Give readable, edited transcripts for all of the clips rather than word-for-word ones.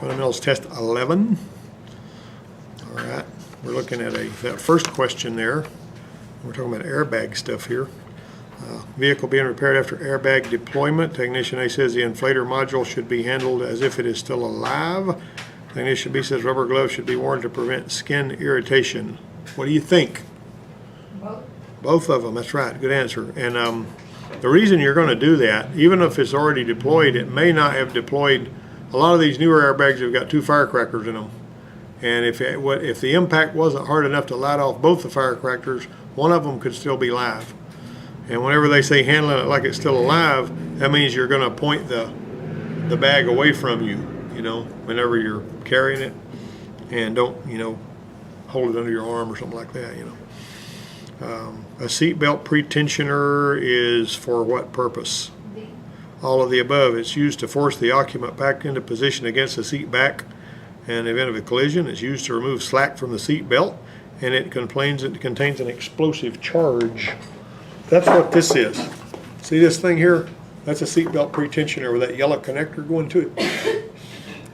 Fundamentals Test 11. All right, we're looking at that first question there. We're talking about airbag stuff here. Vehicle being repaired after airbag deployment. Technician A says the inflator module should be handled as if it is still alive. Technician B says rubber gloves should be worn to prevent skin irritation. What do you think? Both. Both of them, that's right, good answer. And the reason you're going to do that, even if it's already deployed, it may not have deployed. A lot of these newer airbags have got 2 firecrackers in them. And if the impact wasn't hard enough to light off both the firecrackers, one of them could still be live. And whenever they say handling it like it's still alive, that means you're going to point the bag away from you, whenever you're carrying it. And don't, hold it under your arm or something like that, A seatbelt pretensioner is for what purpose? D. All of the above. It's used to force the occupant back into position against the seat back. In the event of a collision, it's used to remove slack from the seat belt, and it contains an explosive charge. That's what this is. See this thing here? That's a seatbelt pretensioner with that yellow connector going to it.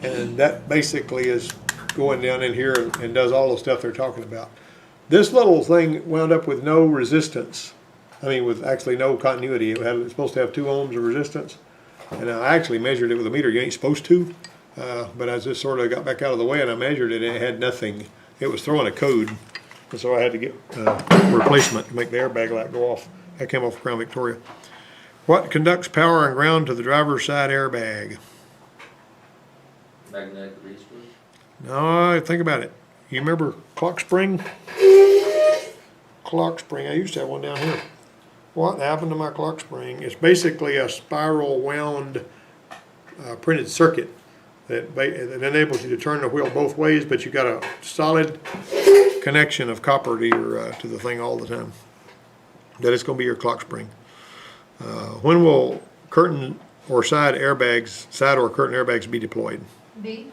And that basically is going down in here and does all the stuff they're talking about. This little thing wound up with no resistance. I mean, with actually no continuity. It's supposed to have 2 ohms of resistance. And I actually measured it with a meter. You ain't supposed to. But I just sort of got back out of the way and I measured it and it had nothing. It was throwing a code. And so I had to get a replacement to make the airbag light go off. That came off Crown Victoria. What conducts power and ground to the driver's side airbag? Magnetic release switch? No, think about it. You remember clock spring? Clock spring. I used to have one down here. What happened to my clock spring? It's basically a spiral wound printed circuit that enables you to turn the wheel both ways, but you got a solid connection of copper to the thing all the time. That is going to be your clock spring. When will curtain or side or curtain airbags be deployed? B.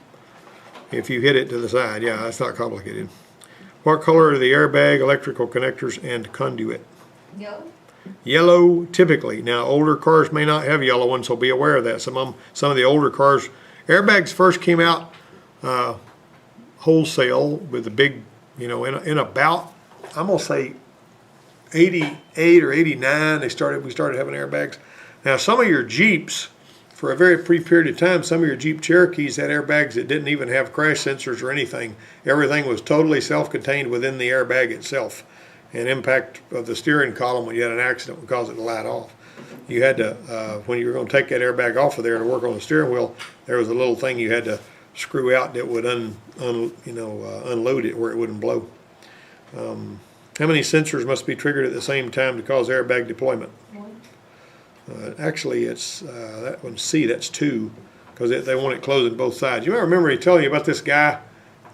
If you hit it to the side, yeah, that's not complicated. What color are the airbag, electrical connectors, and conduit? Yellow. Yellow, typically. Now, older cars may not have yellow ones, so be aware of that. Some of the older cars, airbags first came out wholesale with the big, in about, I'm gonna say 88 or 89, we started having airbags. Now, some of your Jeeps, for a very brief period of time, some of your Jeep Cherokees had airbags that didn't even have crash sensors or anything. Everything was totally self-contained within the airbag itself. And impact of the steering column when you had an accident would cause it to light off. You had to, when you were going to take that airbag off of there to work on the steering wheel, there was a little thing you had to screw out that would unload it where it wouldn't blow. How many sensors must be triggered at the same time to cause airbag deployment? 1. Actually, it's that one C. That's 2, because they want it closing both sides. You might remember me telling you about this guy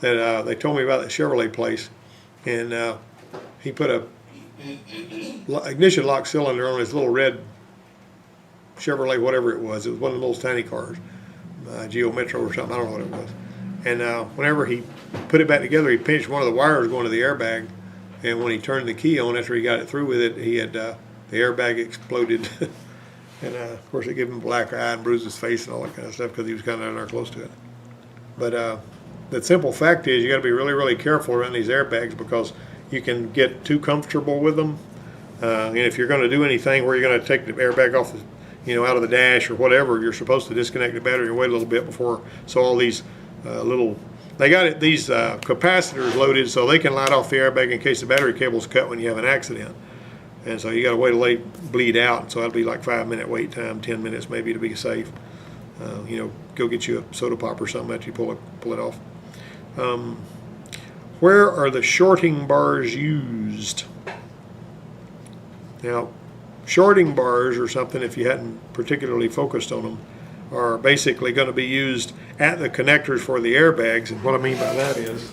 that they told me about the Chevrolet place, and he put a ignition lock cylinder on his little red Chevrolet, whatever it was. It was one of those tiny cars, Geo Metro or something. I don't know what it was. And whenever he put it back together, he pinched one of the wires going to the airbag. And when he turned the key on, after he got it through with it, he had the airbag exploded. And of course, it gave him a black eye and bruised his face and all that kind of stuff because he was kind of down there close to it. But the simple fact is, you got to be really, really careful around these airbags because you can get too comfortable with them. And if you're going to do anything where you're going to take the airbag off, out of the dash or whatever, you're supposed to disconnect the battery and wait a little bit before. So all these they got these capacitors loaded so they can light off the airbag in case the battery cable's cut when you have an accident. And so you got to wait till they bleed out. So that'll be like 5-minute wait time, 10 minutes maybe to be safe. Go get you a soda pop or something after you pull it off. Where are the shorting bars used? Now, shorting bars or something, if you hadn't particularly focused on them, are basically going to be used at the connectors for the airbags. And what I mean by that is,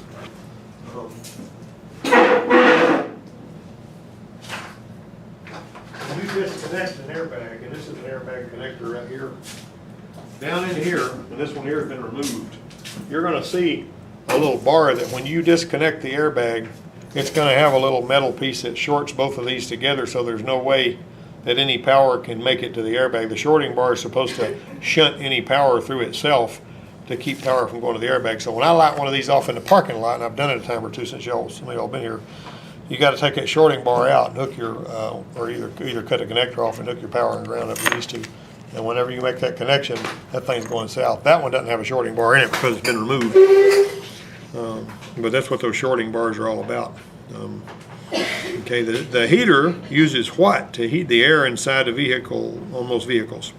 when you disconnect an airbag, and this is an airbag connector right here, down in here, and this one here has been removed, you're going to see a little bar that when you disconnect the airbag, it's going to have a little metal piece that shorts both of these together, so there's no way that any power can make it to the airbag. The shorting bar is supposed to shunt any power through itself to keep power from going to the airbag. So when I light one of these off in the parking lot, and I've done it a time or two since some of y'all been here, you got to take that shorting bar out and hook your, or either cut the connector off and hook your power and ground up with these two. And whenever you make that connection, that thing's going south. That one doesn't have a shorting bar in it because it's been removed. But that's what those shorting bars are all about. Okay, the heater uses what to heat the air inside the vehicle on most vehicles?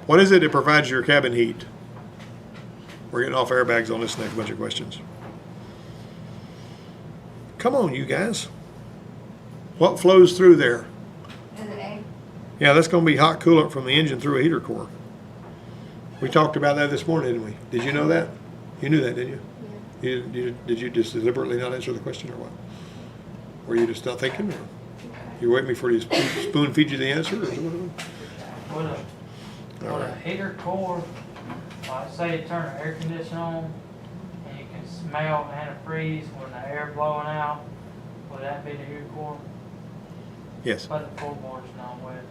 What is it that provides your cabin heat? We're getting off airbags on this next bunch of questions. Come on, you guys. What flows through there? Is it A? Yeah, that's going to be hot coolant from the engine through a heater core. We talked about that this morning, didn't we? Did you know that? You knew that, didn't you? Yeah. Did you just deliberately not answer the question or what? Were you just not thinking? Or you waiting me for you to spoon feed you the answer? Or what? With a heater core, like say you turn the air conditioner on and you can smell antifreeze when the air blowing out, would that be the heater core? Yes. But the floorboard's not wet.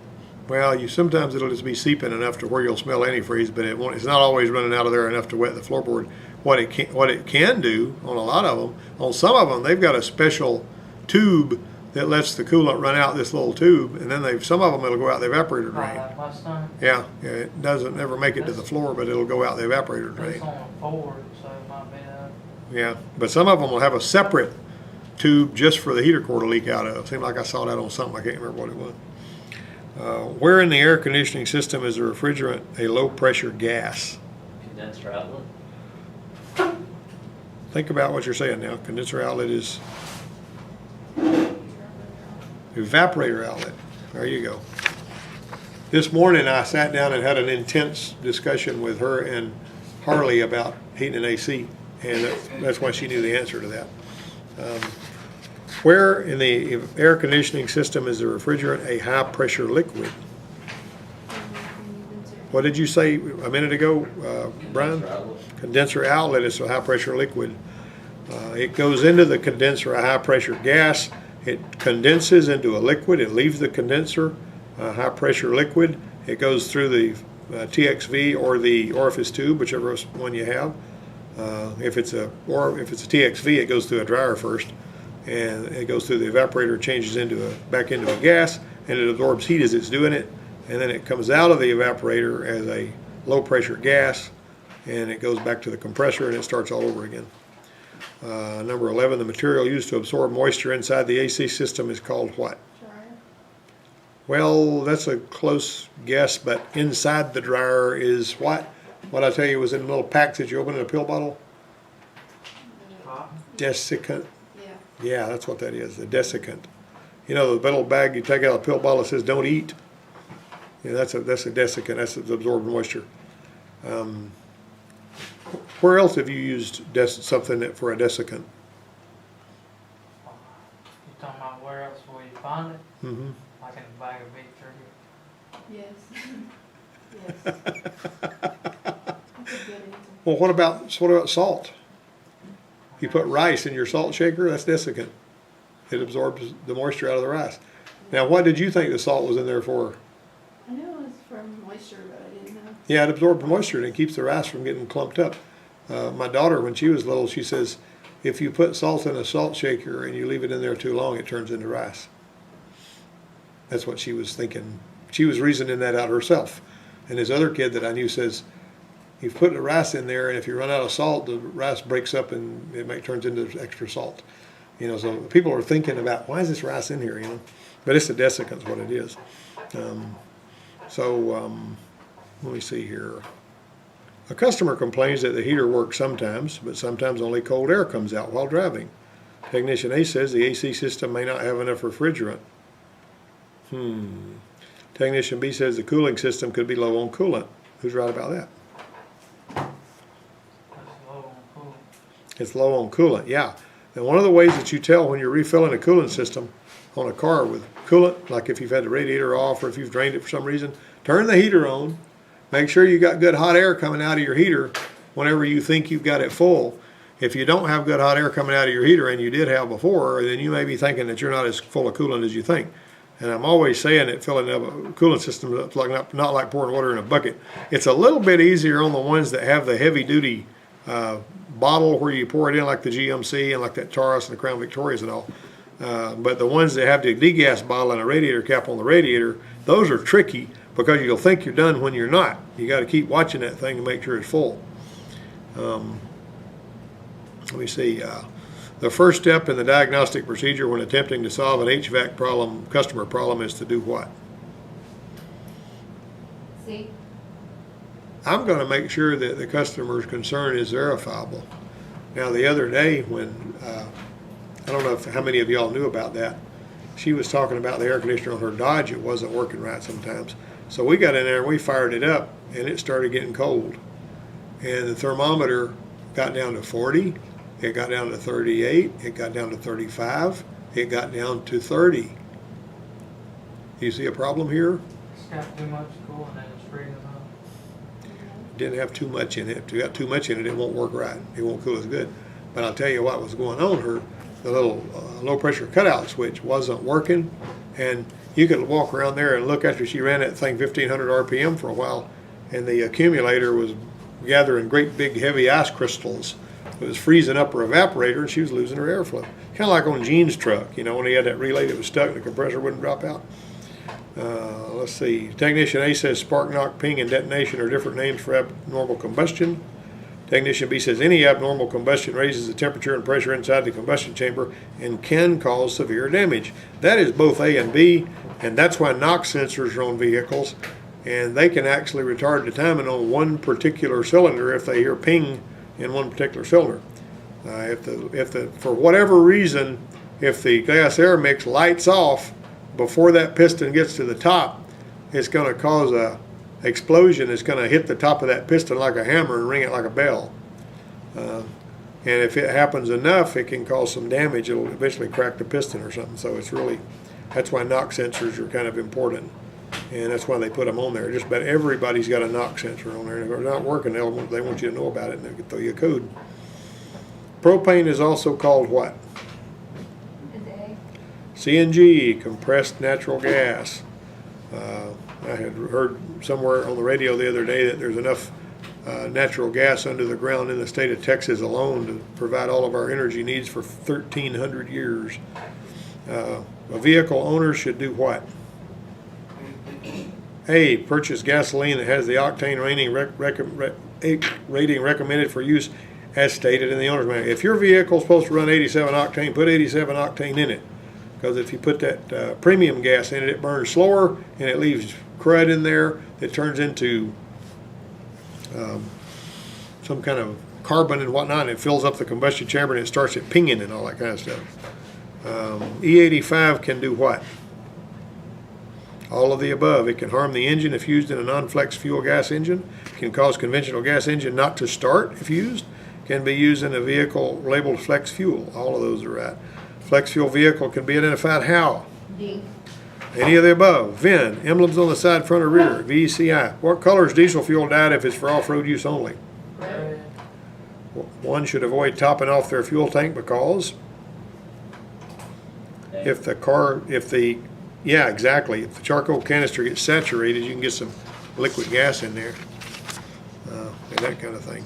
Well, sometimes it'll just be seeping enough to where you'll smell antifreeze, but it's not always running out of there enough to wet the floorboard. What it can do on a lot of them, on some of them, they've got a special tube that lets the coolant run out this little tube, and then some of them it'll go out the evaporator drain. That Mustang? Yeah, it doesn't ever make it to the floor, but it'll go out the evaporator drain. It's on a Ford, so it might be that. Yeah, but some of them will have a separate tube just for the heater core to leak out of. Seemed like I saw that on something. I can't remember what it was. Where in the air conditioning system is a refrigerant a low pressure gas? Condenser outlet. Think about what you're saying now. Condenser outlet is evaporator outlet. There you go. This morning I sat down and had an intense discussion with her and Harley about heating an AC, and that's why she knew the answer to that. Where in the air conditioning system is the refrigerant a high pressure liquid? What did you say a minute ago, Brian? Condenser outlet. Condenser outlet is a high pressure liquid. It goes into the condenser, a high pressure gas. It condenses into a liquid. It leaves the condenser, a high pressure liquid. It goes through the TXV or the orifice tube, whichever one you have. If it's a TXV, it goes through a dryer first, and it goes through the evaporator, changes back into a gas, and it absorbs heat as it's doing it, and then it comes out of the evaporator as a low pressure gas, and it goes back to the compressor, and it starts all over again. Number 11, the material used to absorb moisture inside the AC system is called what? Dryer. Well, that's a close guess, but inside the dryer is what? What I tell you was in little packs that you open in a pill bottle? Desiccant. Yeah. Yeah, that's what that is, the desiccant. You know, the little bag you take out of the pill bottle that says don't eat? Yeah, that's a desiccant, that's absorbed moisture. Where else have you used something for a desiccant? You talking about where else will you find it? Mm-hmm. Like in a bag of beef jerky? Yes. Yes. That's a good answer. Well, what about salt? You put rice in your salt shaker, that's desiccant. It absorbs the moisture out of the rice. Now, what did you think the salt was in there for? I knew it was from moisture, but I didn't know. Yeah, it absorbs moisture and it keeps the rice from getting clumped up. My daughter, when she was little, she says, if you put salt in a salt shaker and you leave it in there too long, it turns into rice. That's what she was thinking. She was reasoning that out herself. And this other kid that I knew says, you put the rice in there, and if you run out of salt, the rice breaks up and it turns into extra salt. You know, so people are thinking about, why is this rice in here, you know? But it's a desiccant is what it is. Let me see here. A customer complains that the heater works sometimes, but sometimes only cold air comes out while driving. Technician A says the AC system may not have enough refrigerant. Technician B says the cooling system could be low on coolant. Who's right about that? That's low on coolant. It's low on coolant, yeah. And one of the ways that you tell when you're refilling a coolant system on a car with coolant, like if you've had the radiator off or if you've drained it for some reason, turn the heater on. Make sure you got good hot air coming out of your heater whenever you think you've got it full. If you don't have good hot air coming out of your heater, and you did have before, then you may be thinking that you're not as full of coolant as you think. And I'm always saying that filling up a coolant system is like not like pouring water in a bucket. It's a little bit easier on the ones that have the heavy duty bottle where you pour it in, like the GMC and like that Taurus and the Crown Victorias and all. But the ones that have the degas bottle and a radiator cap on the radiator, those are tricky because you'll think you're done when you're not. You got to keep watching that thing to make sure it's full. Let me see. The first step in the diagnostic procedure when attempting to solve an HVAC problem, customer problem, is to do what? See? I'm going to make sure that the customer's concern is verifiable. Now, the other day when, I don't know how many of y'all knew about that, she was talking about the air conditioner on her Dodge. It wasn't working right sometimes. So we got in there and we fired it up and it started getting cold. And the thermometer got down to 40. It got down to 38, it got down to 35, it got down to 30. You see a problem here? It's got too much cool and then it's freezing up. Didn't have too much in it. If you got too much in it, it won't work right. It won't cool as good. But I'll tell you what was going on here. The little low pressure cutout switch wasn't working. And you could walk around there and look after she ran that thing 1500 RPM for a while. And the accumulator was gathering great big heavy ice crystals. It was freezing up her evaporator and she was losing her airflow. Kind of like on Gene's truck, you know, when he had that relay that was stuck and the compressor wouldn't drop out. Let's see. Technician A says spark, knock, ping, and detonation are different names for abnormal combustion. Technician B says any abnormal combustion raises the temperature and pressure inside the combustion chamber and can cause severe damage. That is both A and B, and that's why knock sensors are on vehicles, and they can actually retard the timing on one particular cylinder if they hear ping in one particular cylinder. If the for whatever reason, if the gas air mix lights off before that piston gets to the top, it's going to cause a explosion. It's going to hit the top of that piston like a hammer and ring it like a bell. And if it happens enough, it can cause some damage. It'll eventually crack the piston or something. So it's really, that's why knock sensors are kind of important. And that's why they put them on there. Just about everybody's got a knock sensor on there. And if they're not working, they want you to know about it and they can throw you a code. Propane is also called what? CNG, compressed natural gas. I had heard somewhere on the radio the other day that there's enough natural gas under the ground in the state of Texas alone to provide all of our energy needs for 1,300 years. A vehicle owner should do what? A, purchase gasoline that has the octane rating recommended for use as stated in the owner's manual. If your vehicle is supposed to run 87 octane, put 87 octane in it. Because if you put that premium gas in it, it burns slower and it leaves crud in there that turns into some kind of carbon and whatnot, and it fills up the combustion chamber and it starts it pinging and all that kind of stuff. E85 can do what? All of the above. It can harm the engine if used in a non-flex fuel gas engine. It can cause conventional gas engine not to start if used. It can be used in a vehicle labeled flex fuel. All of those are right. Flex fuel vehicle can be identified how? D. Any of the above. VIN, emblems on the side, front, or rear. VCI. What color is diesel fuel dyed if it's for off-road use only? Red. One should avoid topping off their fuel tank because if the charcoal canister gets saturated, you can get some liquid gas in there, and that kind of thing.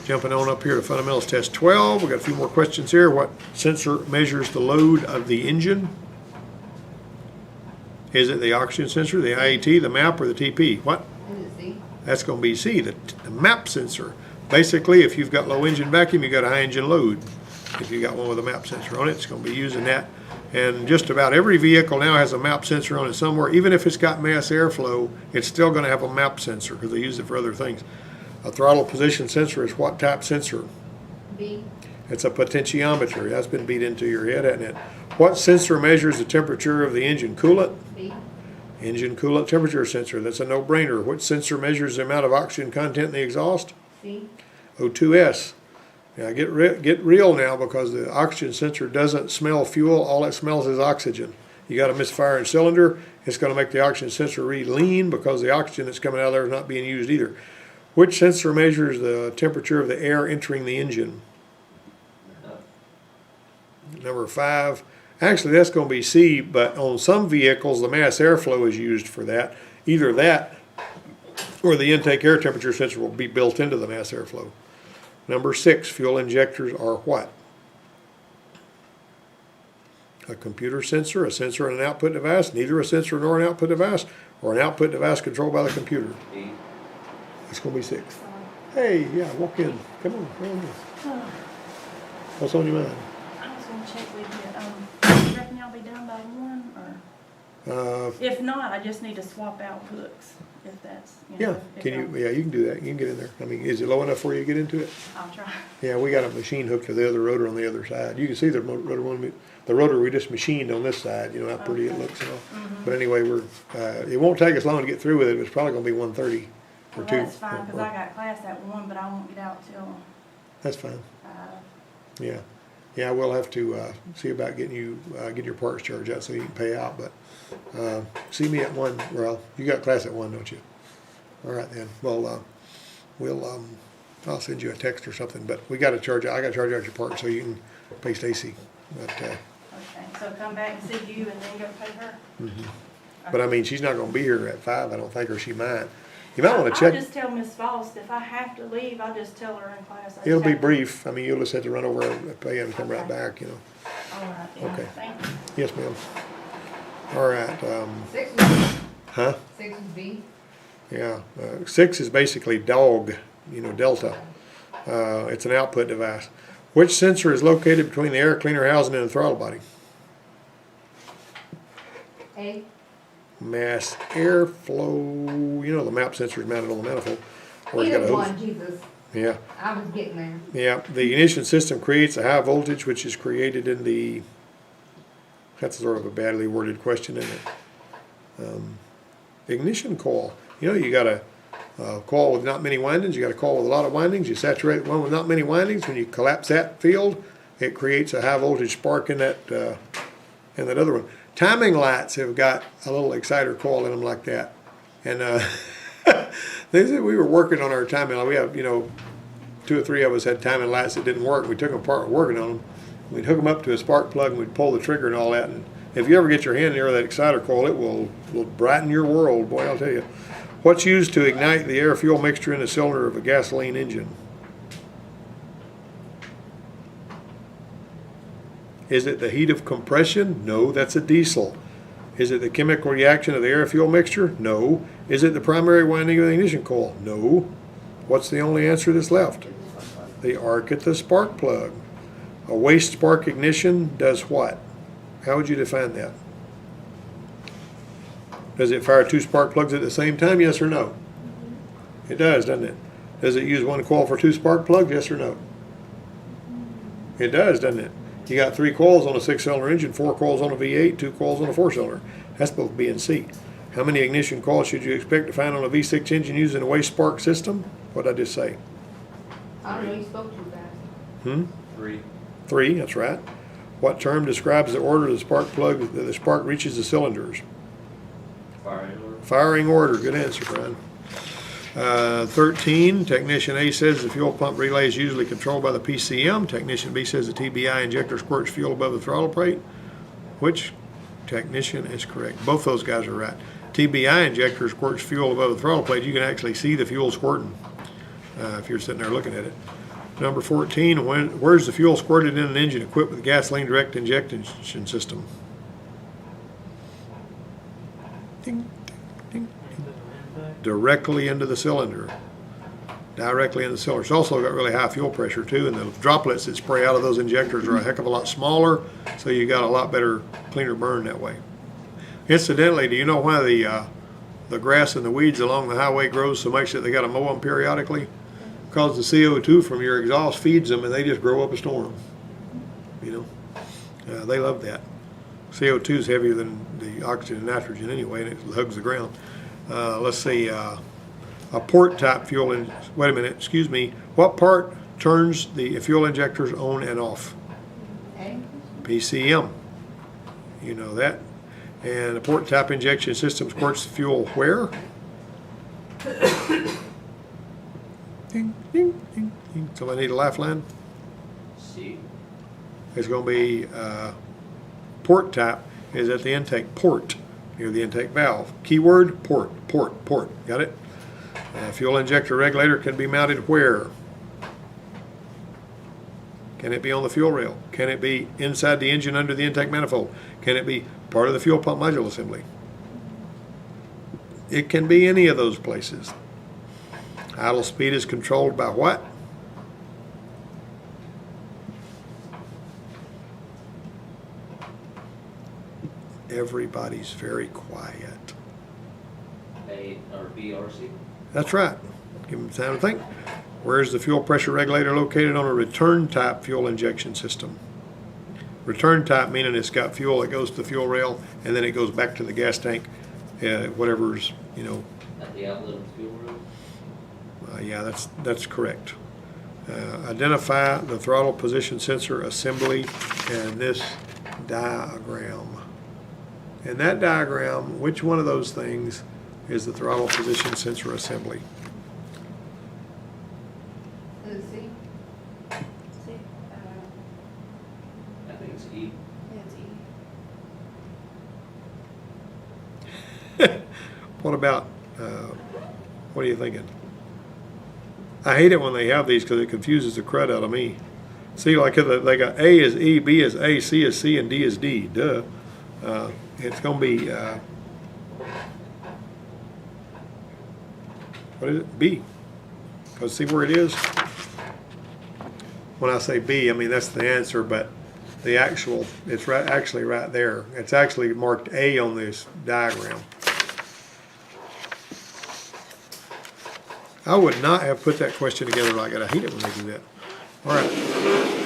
Jumping on up here to Fundamentals Test 12, we've got a few more questions here. What sensor measures the load of the engine? Is it the oxygen sensor, the IAT, the MAP, or the TP? What? Is it C? That's going to be C, the MAP sensor. Basically, if you've got low engine vacuum, you've got a high engine load. If you've got one with a MAP sensor on it, it's going to be using that. And just about every vehicle now has a MAP sensor on it somewhere. Even if it's got mass airflow, it's still going to have a MAP sensor because they use it for other things. A throttle position sensor is what type sensor? B. It's a potentiometer. That's been beat into your head, hasn't it? What sensor measures the temperature of the engine coolant? B. Engine coolant temperature sensor. That's a no-brainer. What sensor measures the amount of oxygen content in the exhaust? C. O2S. Now get real now, because the oxygen sensor doesn't smell fuel. All it smells is oxygen. You got a misfiring cylinder, it's going to make the oxygen sensor read lean because the oxygen that's coming out of there is not being used either. Which sensor measures the temperature of the air entering the engine? Number 5. Actually, that's gonna be C, but on some vehicles, the mass airflow is used for that. Either that, or the intake air temperature sensor will be built into the mass airflow. Number 6, fuel injectors are what? A computer sensor, a sensor and an output device, neither a sensor nor an output device, or an output device controlled by the computer. D. It's gonna be 6. Hey, yeah, walk in. Come on, come on in. What's on your mind? I was gonna check with you, you reckon y'all be done by 1, or? If not, I just need to swap out hooks, if that's, you know. Yeah, if can you, yeah, you can do that. You can get in there. I mean, is it low enough for you to get into it? I'll try. Yeah, we got a machine hooked to the other rotor on the other side. You can see the rotor one, the rotor we just machined on this side, you know how pretty it Okay. looks and all. But anyway, it won't take us long to get through with it. It's probably gonna be 1:30 or Well, 2. that's fine, cause I got class at 1, but I won't get out till That's fine. 5. Yeah. Yeah, we'll have to, see about getting you, get your parts charged out so you can pay out, but, see me at 1. Well, you got class at 1, don't you? All right then. Well, I'll send you a text or something, but I gotta charge out your parts so you can pay Stacy. Okay, so come back and see you and then go pay her? But I mean, she's not gonna be here at 5, I don't think, or she might. You might wanna I'll check, just tell Miss Faust, if I have to leave, I'll just tell her in class. I just it'll be have to- brief. I mean, you'll just have to run over and pay and come right Okay. back, you know. All right, then. Okay. Thank you. Yes, ma'am. All right, 6 is B. huh? 6 is B. Yeah, 6 is basically dog, you know, delta. It's an output device. Which sensor is located between the air cleaner housing and the throttle body? A. Mass airflow, you know, the map sensor is mounted on the manifold. Or it's got a Either hose. one, Jesus. Yeah, I was getting there. yeah. The ignition system creates a high voltage which is created in the, that's sort of a badly worded question, isn't it? Ignition coil. You know, you got a coil with not many windings, you got a coil with a lot of windings, you saturate one with not many windings, when you collapse that field, it creates a high voltage spark in that other one. Timing lights have got a little exciter coil in them like that. And they said we were working on our timing light. We have, you know, 2 or 3 of us had timing lights that didn't work. We took them apart and were working on them. We'd hook them up to a spark plug and we'd pull the trigger and all that. And if you ever get your hand near that exciter coil, it will brighten your world, boy, I'll tell you. What's used to ignite the air-fuel mixture in the cylinder of a gasoline engine? Is it the heat of compression? No, that's a diesel. Is it the chemical reaction of the air-fuel mixture? No. Is it the primary winding of the ignition coil? No. What's the only answer that's left? The arc at the spark plug. A waste spark ignition does what? How would you define that? Does it fire 2 spark plugs at the same time? Yes or no? It does, doesn't it? Does it use one coil for 2 spark plugs? Yes or no? It does, doesn't it? You got 3 coils on a 6-cylinder engine, 4 coils on a V8, 2 coils on a 4-cylinder. That's both B and C. How many ignition coils should you expect to find on a V6 engine using a waste spark system? What did I just say? I don't know, you spoke too fast. 3. 3, that's right. What term describes the order the spark plug that the spark reaches the cylinders? Firing order. Firing order. Good answer, Brian. 13, Technician A says the fuel pump relay is usually controlled by the PCM. Technician B says the TBI injector squirts fuel above the throttle plate. Which technician is correct? Both those guys are right. TBI injector squirts fuel above the throttle plate. You can actually see the fuel squirting if you're sitting there looking at it. Number 14, where's the fuel squirted in an engine equipped with a gasoline direct injection system? Ding, ding, ding. Directly into the cylinder. Directly in the cylinder. It's also got really high fuel pressure too, and the droplets that spray out of those injectors are a heck of a lot smaller, so you got a lot better, cleaner burn that way. Incidentally, do you know why the grass and the weeds along the highway grows so much that they got to mow them periodically? Because the CO2 from your exhaust feeds them, and they just grow up a storm. You know, they love that. CO2 is heavier than the oxygen and nitrogen anyway, and it hugs the ground. Let's see, a port type fuel, wait a minute, excuse me. What part turns the fuel injectors on and off? A. PCM. You know that. And a port type injection system squirts the fuel where? Ding, ding, ding, ding. Somebody need a lifeline? C. It's going to be port tap is at the intake port, near the intake valve. Keyword, port, port, port. Got it? Fuel injector regulator can be mounted where? Can it be on the fuel rail? Can it be inside the engine under the intake manifold? Can it be part of the fuel pump module assembly? It can be any of those places. Idle speed is controlled by what? Everybody's very quiet. A or B or C? That's right. Give them time to think. Where is the fuel pressure regulator located on a return type fuel injection system? Return type meaning it's got fuel that goes to the fuel rail and then it goes back to the gas tank, whatever's, you know. At the outlet of the fuel rail? Yeah, that's correct. Identify the throttle position sensor assembly in this diagram. In that diagram, which one of those things is the throttle position sensor assembly? Is it C? See, I think it's E. it's E. What about, what are you thinking? I hate it when they have these because it confuses the crud out of me. See, like they got A is E, B is A, C is C, and D is D. Duh. It's going to be, what is it? B. Because see where it is? When I say B, I mean that's the answer, but the actual, it's right, actually right there. It's actually marked A on this diagram. I would not have put that question together like that. I hate it when they do that. All right.